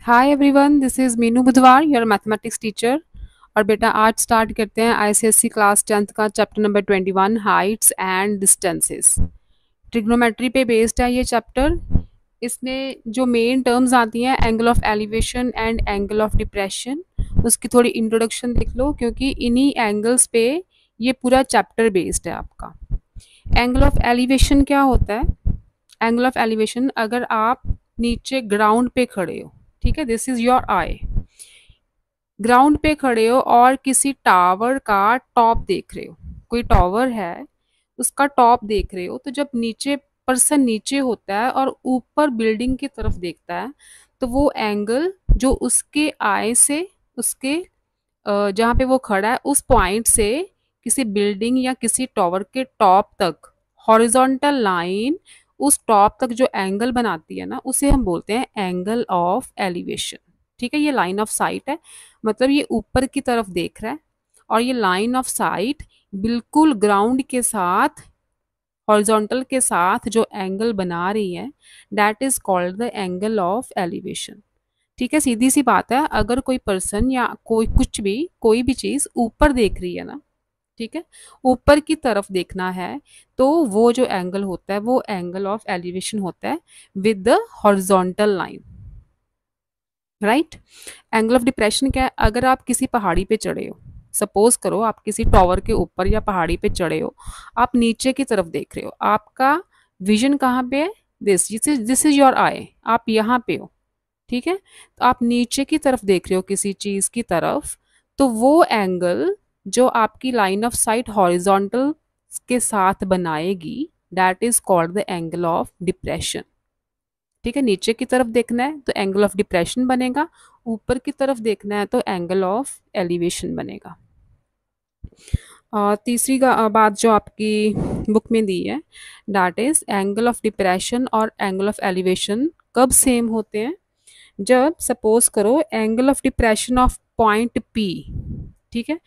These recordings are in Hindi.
Hi everyone, this is Meenu बुधवार, योर मैथमेटिक्स टीचर। और बेटा आज स्टार्ट करते हैं आईसीएससी क्लास 10th का chapter number 21, Heights and distances. Trigonometry पे बेस्ड है ये चैप्टर। इसमें जो मेन टर्म्स आती हैं, angle of elevation and angle of depression, उसकी थोड़ी इंट्रोडक्शन देख लो, क्योंकि इन्हीं एंगल्स पे ये पूरा चैप्टर बेस्ड है आपका। एंगल ऑफ एलिवेशन क्या होता है? एंगल ऑफ एलिवेशन, अगर आप नीचे ग्राउंड पे खड़े हो, ठीक है, this is your I, ground पे खड़े हो और किसी टावर का टॉप देख रहे हो, कोई टावर है उसका टॉप देख रहे हो, तो जब नीचे पर्सन नीचे होता है और ऊपर बिल्डिंग की तरफ देखता है, तो वो एंगल जो उसके आई से, उसके जहाँ पे वो खड़ा है उस पॉइंट से किसी बिल्डिंग या किसी टावर के टॉप तक हॉरिजॉन्टल लाइन, उस टॉप तक जो एंगल बनाती है ना, उसे हम बोलते हैं एंगल ऑफ एलिवेशन। ठीक है, ये लाइन ऑफ साइट है, मतलब ये ऊपर की तरफ देख रहा है और ये लाइन ऑफ साइट बिल्कुल ग्राउंड के साथ, हॉरिजॉन्टल के साथ जो एंगल बना रही है, that is called the angle of elevation. ठीक है, सीधी सी बात है, अगर कोई पर्सन या कोई कुछ भी, कोई भी चीज ऊपर देख रही है ना, ठीक है, ऊपर की तरफ देखना है, तो वो जो एंगल होता है वो एंगल ऑफ एलिवेशन होता है with the horizontal line, right. Angle of depression क्या है? अगर आप किसी पहाड़ी पे चढ़े हो, सपोज करो आप किसी टावर के ऊपर या पहाड़ी पे चढ़े हो, आप नीचे की तरफ देख रहे हो, आपका विजन कहाँ पे है? दिस इज योर आई, आप यहाँ पे हो, ठीक है, तो आप नीचे की तरफ देख रहे हो किसी चीज की तरफ, तो वो एंगल जो आपकी लाइन ऑफ साइट हॉरिजॉन्टल के साथ बनाएगी, that is called the angle of depression. ठीक है, नीचे की तरफ देखना है तो एंगल ऑफ डिप्रेशन बनेगा, ऊपर की तरफ देखना है तो एंगल ऑफ एलिवेशन बनेगा। तीसरी बात जो आपकी बुक में दी है, that is angle of depression और एंगल ऑफ एलिवेशन कब सेम होते हैं? जब सपोज करो angle of depression of point P, ठीक है,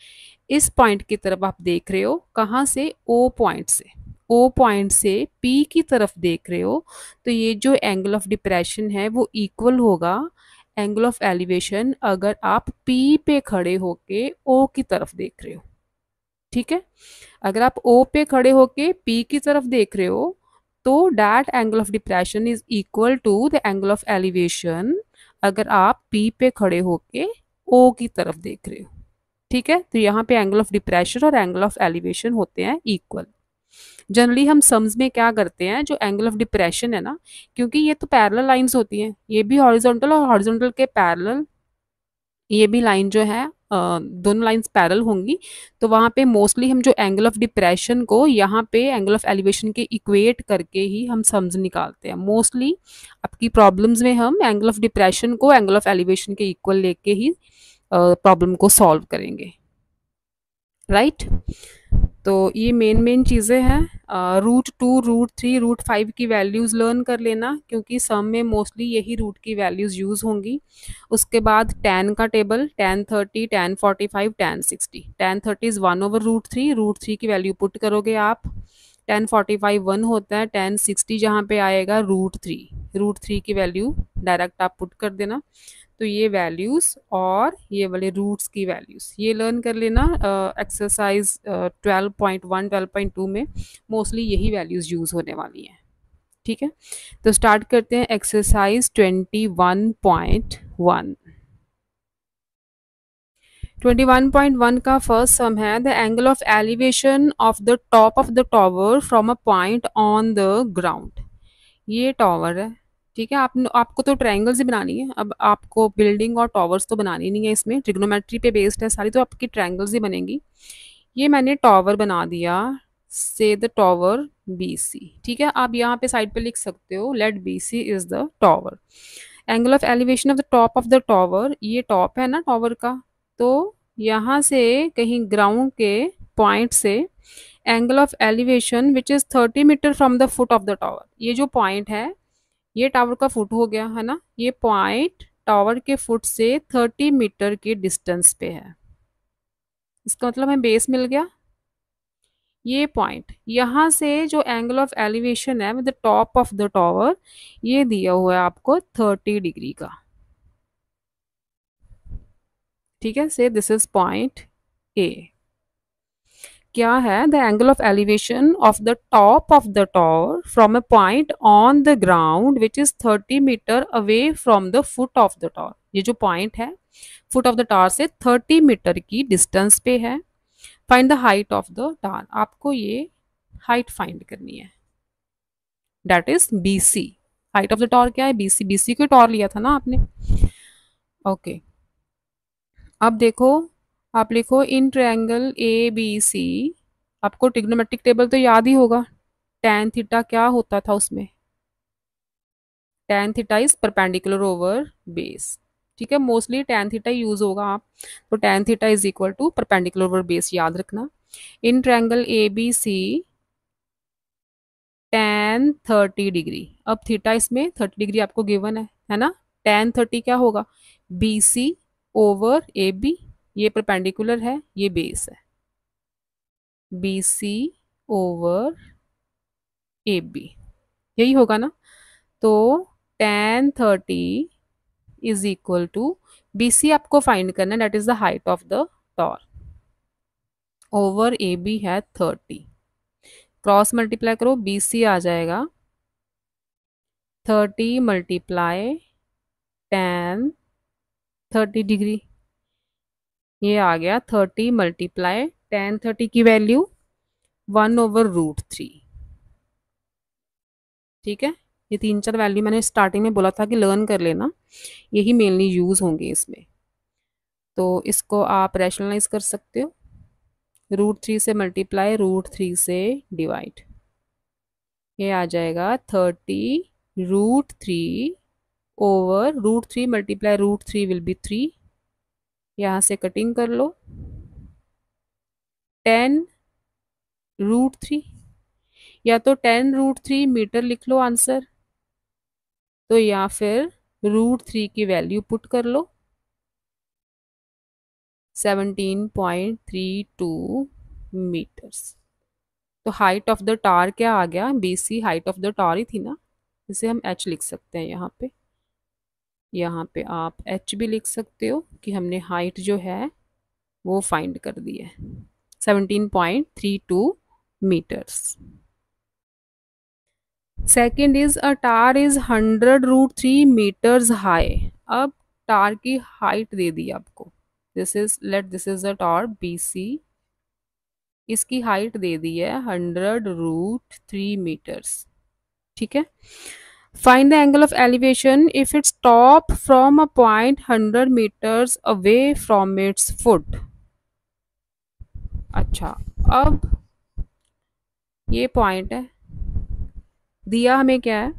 इस पॉइंट की तरफ आप देख रहे हो, कहाँ से? ओ पॉइंट से, ओ पॉइंट से पी की तरफ देख रहे हो, तो ये जो एंगल ऑफ डिप्रेशन है वो इक्वल होगा एंगल ऑफ एलिवेशन अगर आप पी पे खड़े होके ओ की तरफ देख रहे हो। ठीक है, अगर आप ओ पे खड़े होके पी की तरफ देख रहे हो, तो that angle of depression is equal to the angle of elevation अगर आप पी पे खड़े होके ओ की तरफ देख रहे हो। ठीक है, तो यहाँ पे एंगल ऑफ डिप्रेशन और एंगल ऑफ एलिवेशन होते हैं इक्वल। जनरली हम सम्स में क्या करते हैं, जो एंगल ऑफ डिप्रेशन है ना, क्योंकि ये तो पैरेलल लाइंस होती हैं, ये भी हॉरिजॉन्टल और हॉरिजॉन्टल के पैरेलल, ये भी लाइन जो है दोनों लाइंस पैरेलल होंगी, तो वहाँ पे मोस्टली हम जो एंगल ऑफ डिप्रेशन को यहाँ पे एंगल ऑफ एलिवेशन के इक्वेट करके ही हम सम्स निकालते हैं। मोस्टली आपकी प्रॉब्लम्स में हम एंगल ऑफ डिप्रेशन को एंगल ऑफ एलिवेशन के इक्वल लेके ही प्रॉब्लम को सॉल्व करेंगे, राइट। तो ये मेन मेन चीज़ें हैं। रूट 2, रूट 3, रूट 5 की वैल्यूज़ लर्न कर लेना, क्योंकि सम में मोस्टली यही रूट की वैल्यूज़ यूज़ होंगी। उसके बाद tan का table, tan 30, tan 45, tan 60। tan 30 is 1/√3, root 3 की वैल्यू पुट करोगे आप, tan 45 1 होता है, tan 60 जहाँ पे आएगा रूट थ्री की वैल्यू डायरेक्ट आप पुट कर देना। तो ये वैल्यूज़ और ये वाले रूट्स की वैल्यूज़ ये लर्न कर लेना। एक्सरसाइज 12.1 12.2 में मोस्टली यही वैल्यूज़ यूज़ होने वाली हैं। ठीक है, तो स्टार्ट करते हैं एक्सरसाइज 21.1। 21.1 का फर्स्ट सम है, the angle of elevation of the top of the tower from a point on the ground. ये टॉवर है, ठीक है, आपको तो ट्रायंगल्स ही बनानी है, अब आपको बिल्डिंग और टॉवर्स तो बनानी नहीं है, इसमें ट्रिग्नोमेट्री पे बेस्ड है सारी, तो आपकी ट्रायंगल्स ही बनेंगी। ये मैंने टॉवर बना दिया, से द टॉवर बी सी। ठीक है, आप यहाँ पे साइड पे लिख सकते हो, let B C is the tower. Angle of elevation of the top of the tower, ये टॉप है ना टॉवर का, तो यहाँ से कहीं ग्राउंड के पॉइंट से angle of elevation which is 30 metre from the foot of the tower, ये जो पॉइंट है ये टावर का फुट हो गया है ना, ये पॉइंट टावर के फुट से 30 मीटर के डिस्टेंस पे है, इसका मतलब हमें बेस मिल गया। ये पॉइंट यहाँ से जो एंगल ऑफ एलिवेशन है with the top of the tower, ये दिया हुआ है आपको 30 डिग्री का। ठीक है, से दिस इज पॉइंट ए। क्या है, the angle of elevation of the top of the tower from a point on the ground which is 30 metre away from the foot of the tower. ये जो पॉइंट है फुट ऑफ द टावर से 30 मीटर की डिस्टेंस पे है। Find the height of the tower, आपको ये हाइट फाइंड करनी है, that is BC. Height of the tower क्या है, बीसी। बीसी को टावर लिया था ना आपने। ओके अब देखो, आप लिखो इन ट्रायंगल ए बी सी। आपको ट्रिग्नोमेट्रिक टेबल तो याद ही होगा, tan थीटा क्या होता था उसमें, tan theta is perpendicular over base. ठीक है, मोस्टली tan थीटा यूज होगा आप, तो tan theta is equal to perpendicular over base याद रखना। In triangle A B C tan 30 degree. अब थीटा इसमें 30 डिग्री आपको गिवन है ना। tan 30 क्या होगा, B C over A B, ये परपेंडिकुलर है, ये बेस है, B C over A B, यही होगा ना। तो tan 30 is equal to B C आपको फाइंड करना है, that is the height of the tower, over A B है 30, क्रॉस मल्टीप्लाई करो, बी सी आ जाएगा 30 मल्टीप्लाई tan 30 डिग्री, ये आ गया 30 मल्टीप्लाई tan 30 की वैल्यू 1/√3। ठीक है, ये 3-4 वैल्यू मैंने स्टार्टिंग में बोला था कि लर्न कर लेना, यही मेनली यूज होंगे इसमें। तो इसको आप रैशनलाइज कर सकते हो, √3 से मल्टीप्लाई, √3 से डिवाइड, ये आ जाएगा 30√3 ओवर √3 मल्टीप्लाई √3 विल बी 3, यहाँ से कटिंग कर लो, 10√3, या तो 10√3 मीटर लिख लो आंसर, तो या फिर √3 की वैल्यू पुट कर लो, 17.32 मीटर्स। तो हाइट ऑफ द टावर क्या आ गया, BC height of the tower ही थी ना, इसे हम एच लिख सकते हैं यहाँ पे आप एच भी लिख सकते हो कि हमने हाइट जो है वो फाइंड कर दी है, 17.32 metres. Second is a tower is 100√3 metres high. अब टावर की हाइट दे दी आपको, this is a tower B C, इसकी हाइट दे दी है 100√3 मीटर्स। ठीक है, find the angle of elevation if its top from a point 100 metres away from its foot. अच्छा, अब ये पॉइंट है, दिया हमें क्या है,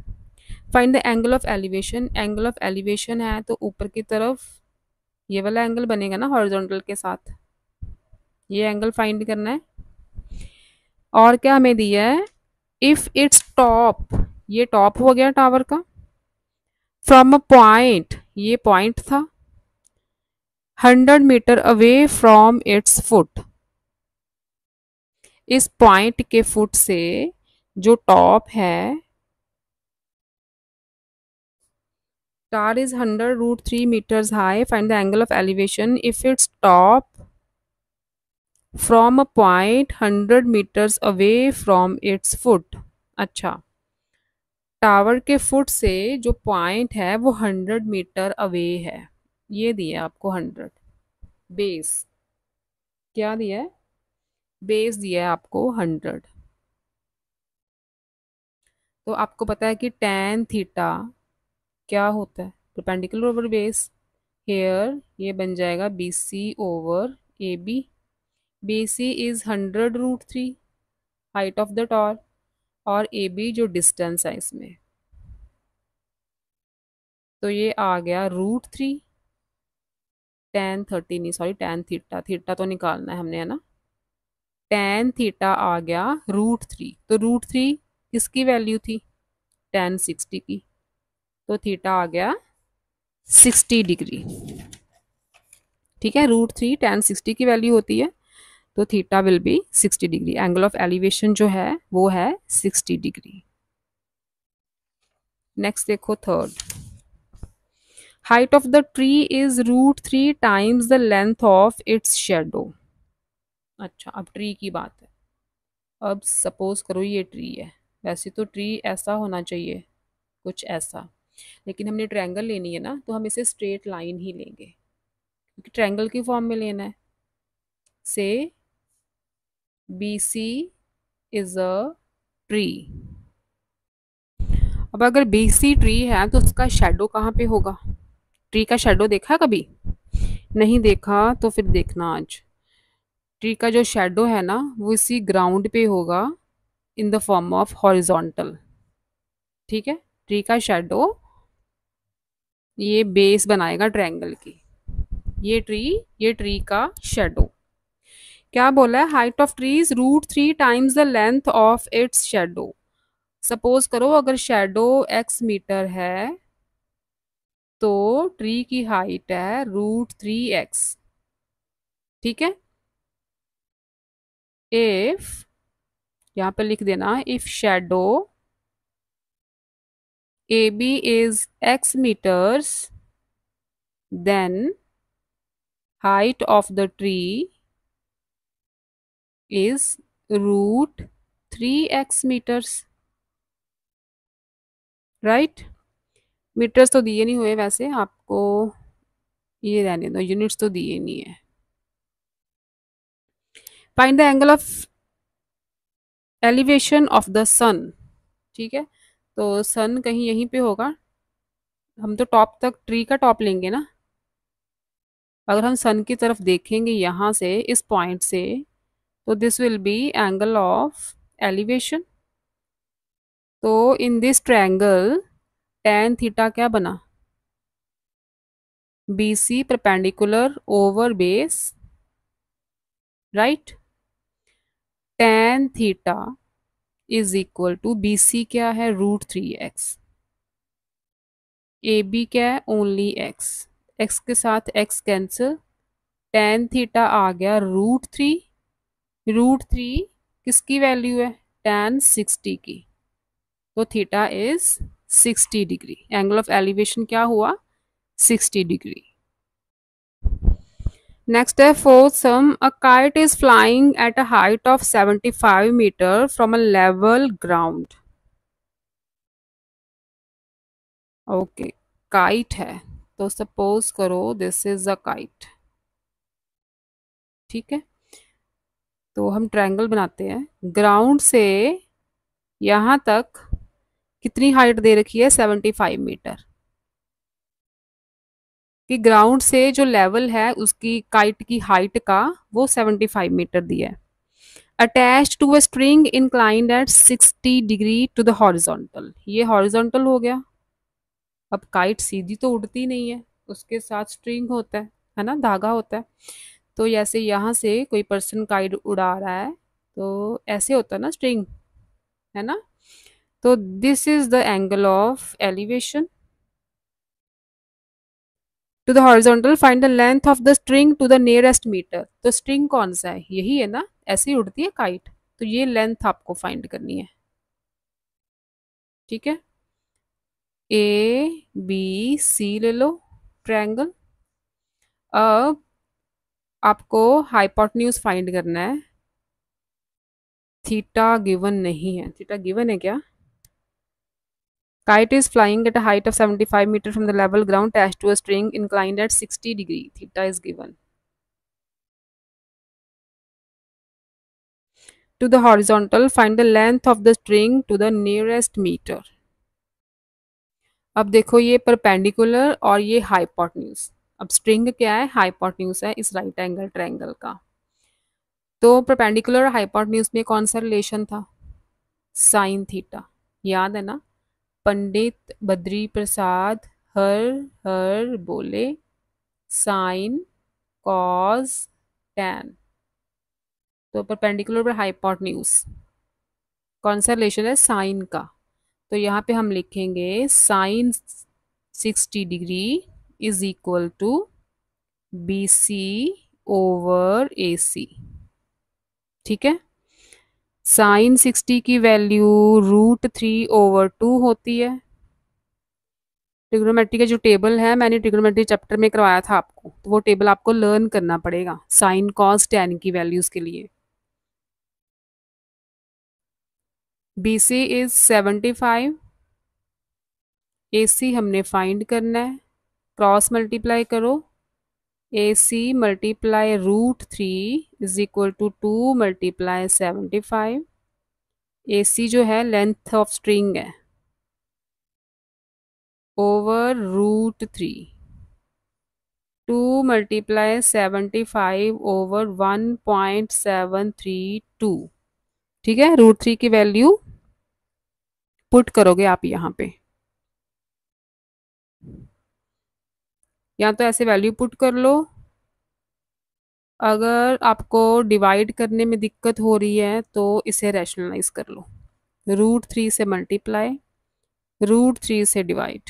find the angle of elevation. Angle of elevation है तो ऊपर की तरफ ये वाला एंगल बनेगा ना हॉरिजॉन्टल के साथ, ये एंगल फाइंड करना है। और क्या हमें दिया है, इफ इट्स टॉप, ये टॉप हो गया टावर का, फ्रॉम अ पॉइंट, ये पॉइंट था, 100 metre away from its foot, इस पॉइंट के फुट से जो टॉप है, tower is 100√3 meters high, find the angle of elevation if its top from a point 100 meters away from its foot। अच्छा, टावर के फुट से जो पॉइंट है वो 100 मीटर अवे है, ये दिया आपको 100, बेस क्या दिया है, बेस दिया है आपको 100। तो आपको पता है कि tan थीटा क्या होता है, परपेंडिकुलर ओवर बेस, हेयर ये बन जाएगा B C over A B, B C is 100√3 height of the tower, और ए बी जो डिस्टेंस है इसमें, तो ये आ गया √3, tan 30 नहीं सॉरी tan थीटा, थीटा तो निकालना है हमने है ना, tan थीटा आ गया √3, तो √3 किसकी वैल्यू थी, tan 60 की, तो थीटा आ गया 60 डिग्री। ठीक है, √3 tan 60 की वैल्यू होती है, तो थीटा विल बी 60 डिग्री, एंगल ऑफ एलिवेशन जो है वो है 60 डिग्री। नेक्स्ट देखो third, height of the tree is √3 times the length of its shadow. अच्छा, अब ट्री की बात है। अब सपोज करो ये ट्री है, वैसे तो ट्री ऐसा होना चाहिए, कुछ ऐसा, लेकिन हमने ट्रायंगल लेनी है ना, तो हम इसे स्ट्रेट लाइन ही लेंगे क्योंकि ट्रायंगल की फॉर्म में लेना है। से B C is a tree. अब अगर बी सी ट्री है तो उसका शेडो कहाँ पे होगा? ट्री का शेडो देखा है कभी? नहीं देखा तो फिर देखना आज। ट्री का जो शेडो है ना वो इसी ग्राउंड पे होगा, in the form of horizontal. ठीक है, ट्री का शेडो ये बेस बनाएगा ट्रायंगल की। ये ट्री का शेडो क्या बोला है? Height of trees √3 times the length of its shadow. Suppose करो अगर शेडो x मीटर है तो ट्री की हाइट है √3x। ठीक है, इफ, यहाँ पे लिख देना, if shadow A B is x meters, then height of the tree is √3x meters। Right, metres तो दिए नहीं हुए वैसे आपको, ये रहने दो, यूनिट्स तो दिए नहीं है। Find the angle of elevation of the sun. ठीक है, तो सन कहीं यहीं पे होगा, हम तो टॉप तक, ट्री का टॉप लेंगे ना। अगर हम सन की तरफ देखेंगे यहाँ से, इस पॉइंट से, तो this will be angle of elevation. तो in this triangle tan theta क्या बना? B C perpendicular over base, right. tan theta is equal to B C क्या है? √3x। ए बी क्या है? Only x। x के साथ x कैंसिल, tan थीटा आ गया √3। √3 किसकी वैल्यू है? tan 60 की। तो थीटा इज 60 डिग्री। एंगल ऑफ एलिवेशन क्या हुआ? 60 डिग्री। नेक्स्ट है fourth sum. A kite is flying at a height of 75 metre from a level ground. Okay, kite है तो सपोज करो दिस इज अ काइट। ठीक है, तो हम ट्रायंगल बनाते हैं। ग्राउंड से यहाँ तक कितनी हाइट दे रखी है? 75 मीटर। कि ग्राउंड से जो लेवल है उसकी काइट की हाइट का वो 75 मीटर दिया है। Attached to a string inclined at 60 degree to the horizontal. ये हॉरिजॉन्टल हो गया। अब काइट सीधी तो उड़ती नहीं है, उसके साथ स्ट्रिंग होता है ना, धागा होता है। तो जैसे यहाँ से कोई पर्सन काइट उड़ा रहा है तो ऐसे होता है ना, स्ट्रिंग, है ना। तो this is the angle of elevation to the horizontal. Find the length of the string to the nearest metre. तो स्ट्रिंग कौन सा है? यही है ना, ऐसे ही उड़ती है काइट, तो ये लेंथ आपको फाइंड करनी है। ठीक है, ए बी सी ले लो ट्रायंगल। अब आपको हाइपोटेन्यूज फाइंड करना है। थीटा गिवन नहीं है। थीटा गिवन है क्या? Kite is flying at a height of 75 meter from the level ground attached to a string inclined at 60 degree. Theta is given. To the horizontal, find the length of the string to the nearest meter. अब देखो ये परपेंडिकुलर और ये हाइपोटेन्यूज। अब स्ट्रिंग क्या है? हाइपोटेन्यूज है इस राइट एंगल ट्रायंगल का। तो परपेंडिकुलर और हाइपोटेन्यूज में कौन सा रिलेशन था? Sine theta. याद है ना? पंडित बद्री प्रसाद हर हर बोले, साइन कॉज टैन। तो परपेंडिकुलर पर हाइपोटेन्यूज कौन सा रिलेशन है? साइन का। तो यहाँ पे हम लिखेंगे sine 60 degree is equal to B C over A C. ठीक है, साइन 60 की वैल्यू √3/2 होती है। ट्रिग्नोमेट्री का जो टेबल है मैंने ट्रिग्नोमेट्री चैप्टर में करवाया था आपको, तो वो टेबल आपको लर्न करना पड़ेगा साइन कॉस टैन की वैल्यूज के लिए। BC इज 75, AC हमने फाइंड करना है, क्रॉस मल्टीप्लाई करो, AC multiply √3 is equal to 2 multiply 75। AC जो है लेंथ ऑफ स्ट्रिंग है ओवर √3, 2 मल्टीप्लाई 75 ओवर 1.732। ठीक है, √3 की वैल्यू पुट करोगे आप यहाँ पे, या तो ऐसे वैल्यू पुट कर लो। अगर आपको डिवाइड करने में दिक्कत हो रही है तो इसे रैशनलाइज कर लो, √3 से मल्टीप्लाई, √3 से डिवाइड,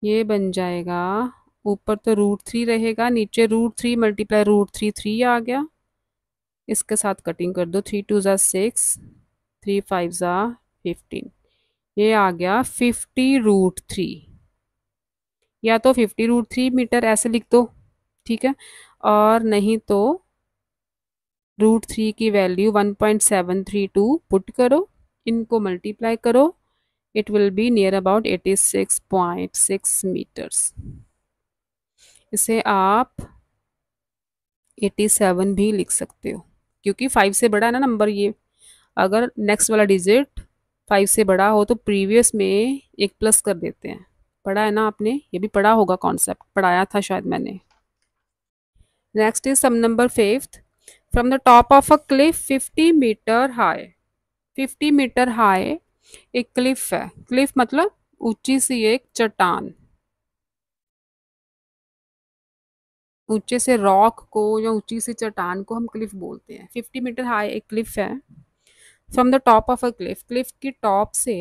ये बन जाएगा, ऊपर तो √3 रहेगा, नीचे √3 मल्टीप्लाई √3 3 आ गया, इसके साथ कटिंग कर दो, 3 2 ज़ा 6, 3 5 ज़ा 15, ये आ गया 50√3, या तो 50√3 मीटर ऐसे लिख दो, ठीक है, और नहीं तो √3 की वैल्यू 1.732 पुट करो, इनको मल्टीप्लाई करो, it will be near about 86.6 metres. इसे आप 87 भी लिख सकते हो, क्योंकि 5 से बड़ा है ना नंबर ये, अगर नेक्स्ट वाला डिजिट 5 से बड़ा हो तो प्रीवियस में एक प्लस कर देते हैं, पढ़ा है ना आपने, ये भी पढ़ा होगा, कॉन्सेप्ट पढ़ाया था शायद मैंने। Next is sum number 5th, from the top of a cliff 50 metre high, 50 metre high एक क्लिफ है, क्लिफ मतलब ऊंची सी एक चट्टान, ऊंचे से रॉक को या ऊंची सी चट्टान को हम क्लिफ बोलते हैं। 50 मीटर हाई एक क्लिफ है, from the top of a Cliff, Cliff की टॉप से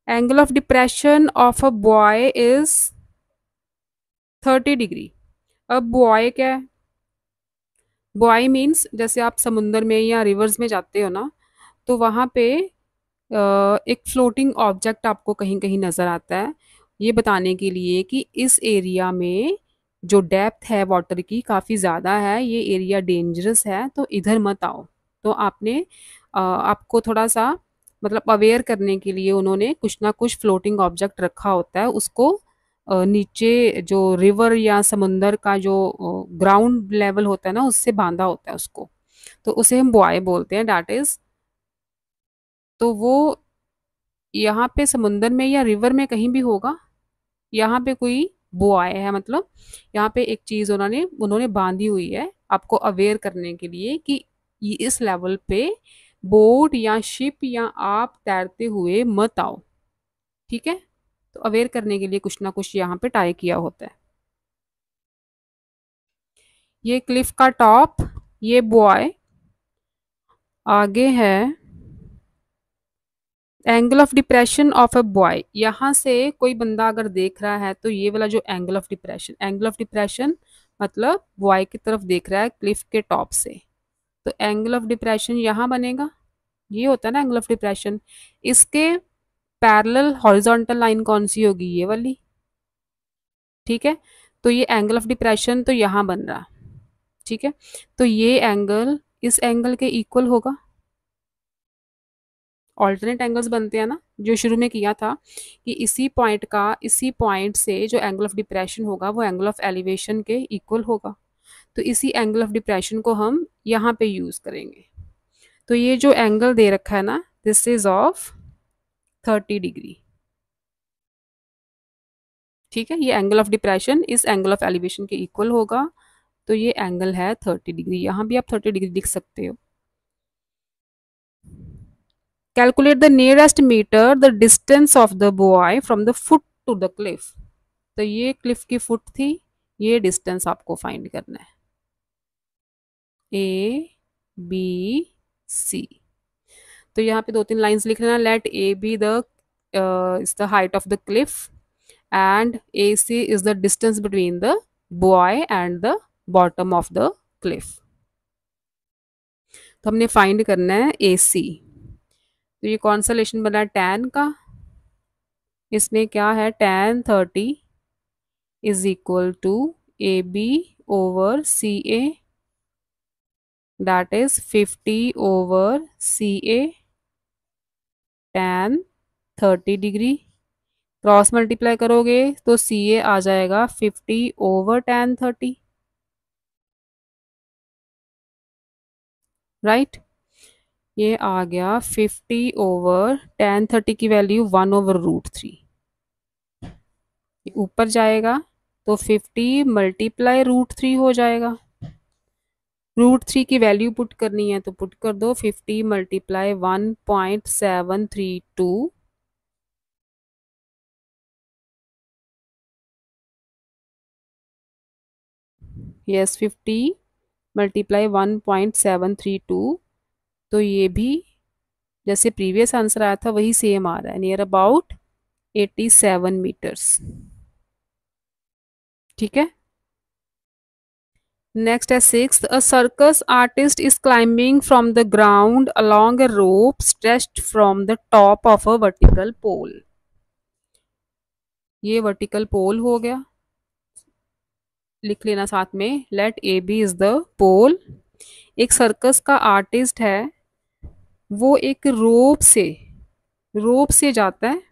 angle of depression of a boy is 30 degree. अब बॉय क्या है, बॉय मीन्स जैसे आप समुंदर में या रिवर्स में जाते हो ना, तो वहाँ पे एक फ्लोटिंग ऑब्जेक्ट आपको कहीं कहीं नज़र आता है, ये बताने के लिए कि इस एरिया में जो डेप्थ है वाटर की काफ़ी ज़्यादा है, ये एरिया डेंजरस है, तो इधर मत आओ। तो आपने आपको थोड़ा सा मतलब अवेयर करने के लिए उन्होंने कुछ ना कुछ फ्लोटिंग ऑब्जेक्ट रखा होता है, उसको नीचे जो रिवर या समुंदर का जो ग्राउंड लेवल होता है ना, उससे बांधा होता है उसको, तो उसे हम बुआई बोलते हैं, डैट इज। तो वो यहाँ पे समुंदर में या रिवर में कहीं भी होगा, यहाँ पे कोई बुआई है, मतलब यहाँ पे एक चीज उन्होंने उन्होंने बांधी हुई है आपको अवेयर करने के लिए कि ये इस लेवल पे बोट या शिप या आप तैरते हुए मत आओ, ठीक है, तो अवेयर करने के लिए कुछ ना कुछ यहाँ पे टाई किया होता है। ये क्लिफ का टॉप, ये बॉय, आगे है angle of depression of a boy, यहाँ से कोई बंदा अगर देख रहा है तो ये वाला जो angle of depression, angle of depression मतलब बॉय की तरफ देख रहा है क्लिफ के टॉप से, तो एंगल ऑफ डिप्रेशन यहाँ बनेगा, ये होता है ना एंगल ऑफ डिप्रेशन। इसके पैरेलल हॉरिजॉन्टल लाइन कौन सी होगी, ये वाली, ठीक है, तो ये एंगल ऑफ डिप्रेशन तो यहाँ बन रहा, ठीक है, तो ये एंगल इस एंगल के इक्वल होगा, ऑल्टरनेट एंगल्स बनते हैं ना, जो शुरू में किया था कि इसी पॉइंट से जो एंगल ऑफ डिप्रेशन होगा वो एंगल ऑफ एलिवेशन के इक्वल होगा, तो इसी एंगल ऑफ डिप्रेशन को हम यहाँ पे यूज करेंगे। तो ये जो एंगल दे रखा है ना, दिस इज ऑफ 30 डिग्री, ठीक है, ये एंगल ऑफ डिप्रेशन इस एंगल ऑफ एलिवेशन के इक्वल होगा, तो ये एंगल है 30 डिग्री, यहाँ भी आप 30 डिग्री लिख सकते हो। Calculate the nearest metre the distance of the boy from the foot to the cliff, तो ये क्लिफ की फुट थी, ये डिस्टेंस आपको फाइंड करना है, ABC। तो यहाँ पे 2-3 लाइंस लिख लेना, let A B the is the height of the cliff and AC is the distance between the boy and the bottom of the cliff. तो हमने फाइंड करना है AC, तो ये कौन सा रिलेशन बना है, tan का, इसमें क्या है, tan 30 is equal to AB over CA, that is 50 over CA tan 30 degree. Cross multiply करोगे तो CA आ जाएगा 50 ओवर tan 30, राइट। ये आ गया 50 ओवर tan 30 की वैल्यू 1/√3, ऊपर जाएगा तो 50 मल्टीप्लाई √3 हो जाएगा। √3 की वैल्यू पुट करनी है तो पुट कर दो, 50 मल्टीप्लाई 1.732, यस 50 मल्टीप्लाई 1.732, तो ये भी जैसे प्रीवियस आंसर आया था वही सेम आ रहा है, नियर अबाउट 87 मीटर्स। ठीक है, नेक्स्ट है sixth, a circus artist is climbing from the ground along a rope stretched from the top of a vertical pole. ये वर्टिकल पोल हो गया, लिख लेना साथ में, let A B is the pole. एक सर्कस का आर्टिस्ट है, वो एक रोप से जाता है,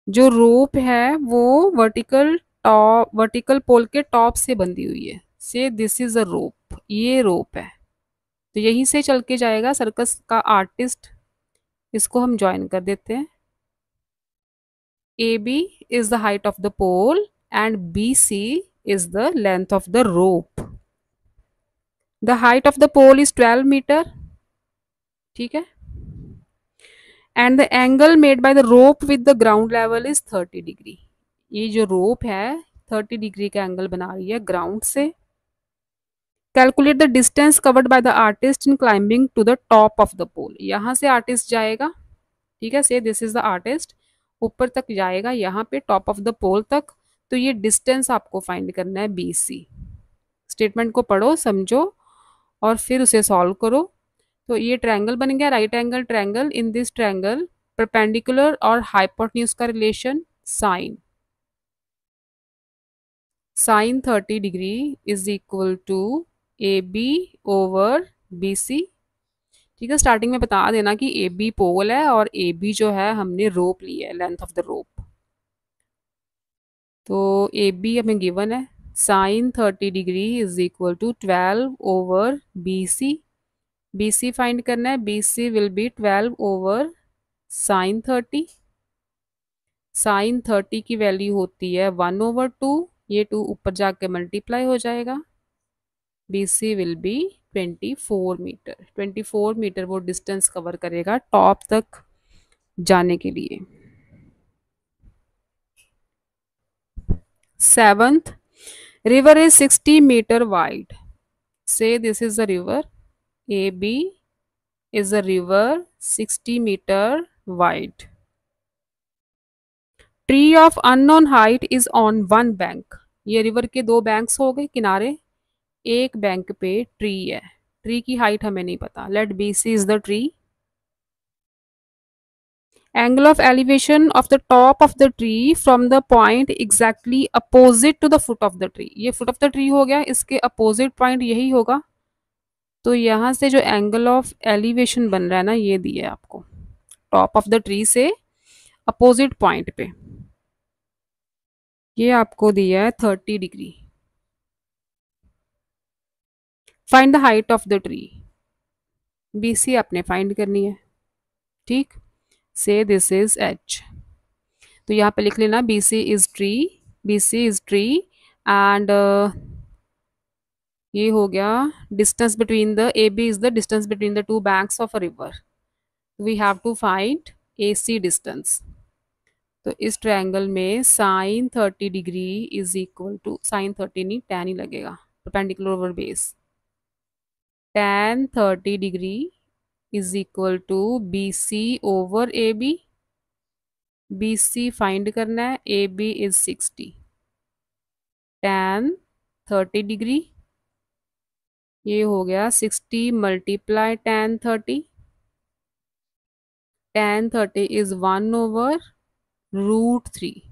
जो रोप है वो वर्टिकल पोल के टॉप से बंधी हुई है, से दिस इज अ रोप, ये रोप है, तो यहीं से चल के जाएगा सर्कस का आर्टिस्ट। इसको हम ज्वाइन कर देते हैं, A B is the height of the pole and B C is the length of the rope. The height of the pole is 12 metre, ठीक है, and the angle made by the rope with the ground level is 30 degree. ये जो रोप है 30 डिग्री का एंगल बना रही है ग्राउंड से। Calculate the distance covered by the artist in climbing to the top of the pole. यहाँ से आर्टिस्ट जाएगा, ठीक है, से दिस इज द आर्टिस्ट, ऊपर तक जाएगा यहाँ पे टॉप ऑफ द पोल तक, तो ये डिस्टेंस आपको फाइंड करना है BC। स्टेटमेंट को पढ़ो, समझो और फिर उसे सॉल्व करो। तो ये ट्रायंगल बन गया, right angle triangle. In this triangle perpendicular और हाइपोटेन्यूज का relation sine, sine 30 degree is equal to AB over BC। ठीक है, स्टार्टिंग में बता देना कि AB पोल है और AB जो है हमने रोप ली है, लेंथ ऑफ द रोप। तो AB हमें गिवन है, sine 30 degree is equal to 12 over BC। BC find करना है, BC will be 12 over sine 30। Sine 30 की वैल्यू होती है 1/2, ये 2 ऊपर जाके मल्टीप्लाई हो जाएगा, BC will be 24 metre. 24 metre वो डिस्टेंस कवर करेगा टॉप तक जाने के लिए। Seventh, river is 60 metre wide, say this is the river, AB is a river 60 meter wide. Tree of unknown height is on one bank. ये रिवर के दो बैंक्स हो गए किनारे, एक बैंक पे ट्री है, ट्री की हाइट हमें नहीं पता, let BC is the tree. Angle of elevation of the top of the tree from the point exactly opposite to the foot of the tree. ये फुट ऑफ द ट्री हो गया, इसके अपोजिट पॉइंट यही होगा, तो यहाँ से जो एंगल ऑफ एलिवेशन बन रहा है ना, ये दिया है आपको, टॉप ऑफ द ट्री से अपोजिट पॉइंट पे, ये आपको दिया है 30 degree. Find the height of the tree, BC आपने फाइंड करनी है, ठीक, से दिस इज H। तो यहाँ पे लिख लेना BC is tree, BC is tree and ये हो गया distance between the, AB is the distance between the two banks of a river, we have to find AC distance. तो इस ट्रायंगल में sine 30 degree is equal to, sine 30 नहीं tan ही लगेगा, perpendicular over base, tan 30 degree is equal to BC over AB। BC find करना है, AB इज 60, tan 30 डिग्री, ये हो गया 60 मल्टीप्लाई tan 30, tan 30 इज 1/√3, √3।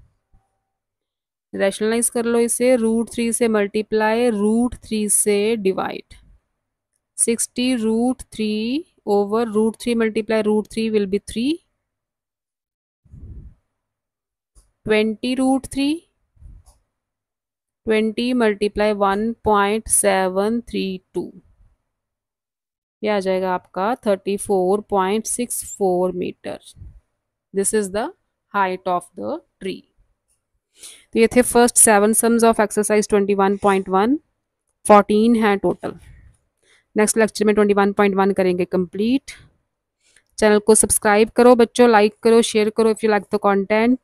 रैशनलाइज कर लो इसे, √3 से मल्टीप्लाई, √3 से divide. 60 √3 over √3 multiply √3 will be 3, 20 √3, 20 multiply 1.732, ये आ जाएगा आपका 34.64 metre. This is the height of the tree. तो ये थे फर्स्ट 7 सम्स ऑफ एक्सरसाइज 21.1। 14 है टोटल। नेक्स्ट लेक्चर में 21.1 करेंगे कंप्लीट। चैनल को सब्सक्राइब करो बच्चों, लाइक करो, शेयर करो if you like the content.